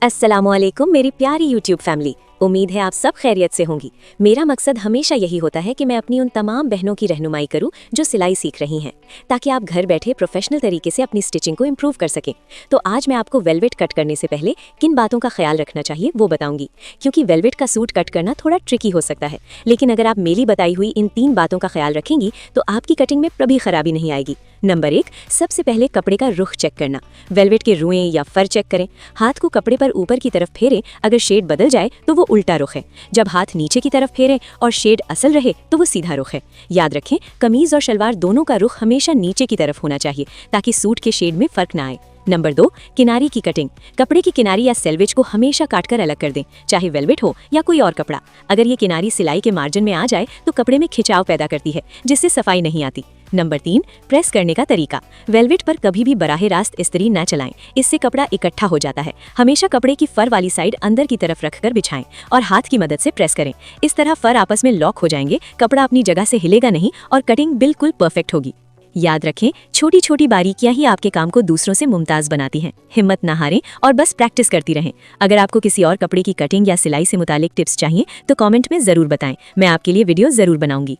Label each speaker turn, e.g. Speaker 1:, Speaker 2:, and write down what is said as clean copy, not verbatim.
Speaker 1: अस्सलामुअलैकुम मेरी प्यारी यूट्यूब फैमिली। उम्मीद है आप सब खैरियत से होंगी। मेरा मकसद हमेशा यही होता है कि मैं अपनी उन तमाम बहनों की रहनुमाई करूं जो सिलाई सीख रही हैं, ताकि आप घर बैठे प्रोफेशनल तरीके से अपनी स्टिचिंग को इम्प्रूव कर सकें। तो आज मैं आपको वेलवेट कट करने से पहले किन बातों का ख्याल रखना चाहिए वो बताऊंगी, क्योंकि वेलवेट का सूट कट करना थोड़ा ट्रिकी हो सकता है, लेकिन अगर आप मेरी बताई हुई इन 3 बातों का ख्याल रखेंगी तो आपकी कटिंग में कभी खराबी नहीं आएगी। नंबर 1, सबसे पहले कपड़े का रुख चेक करना। वेलवेट के रुएं या फर चेक करें। हाथ को कपड़े पर ऊपर की तरफ फेरें, अगर शेड बदल जाए तो वो उल्टा रुख है। जब हाथ नीचे की तरफ फेरें और शेड असल रहे तो वो सीधा रुख है। याद रखें, कमीज और शलवार दोनों का रुख हमेशा नीचे की तरफ होना चाहिए ताकि सूट के शेड में फर्क ना आए। नंबर 2, किनारी की कटिंग। कपड़े की किनारी या सेल्वेज को हमेशा काटकर अलग कर दें, चाहे वेलवेट हो या कोई और कपड़ा। अगर ये किनारी सिलाई के मार्जिन में आ जाए तो कपड़े में खिंचाव पैदा करती है, जिससे सफाई नहीं आती। नंबर 3, प्रेस करने का तरीका। वेलवेट पर कभी भी बराहे रास्त इस्त्री न चलाएं, इससे कपड़ा इकट्ठा हो जाता है। हमेशा कपड़े की फर वाली साइड अंदर की तरफ रखकर बिछाएं और हाथ की मदद से प्रेस करें। इस तरह फर आपस में लॉक हो जाएंगे, कपड़ा अपनी जगह से हिलेगा नहीं और कटिंग बिल्कुल परफेक्ट होगी। याद रखें, छोटी छोटी बारीकियां ही आपके काम को दूसरों से मुमताज बनाती हैं। हिम्मत ना हारें और बस प्रैक्टिस करती रहें। अगर आपको किसी और कपड़े की कटिंग या सिलाई से मुतालिक टिप्स चाहिए तो कमेंट में ज़रूर बताएं, मैं आपके लिए वीडियो ज़रूर बनाऊंगी।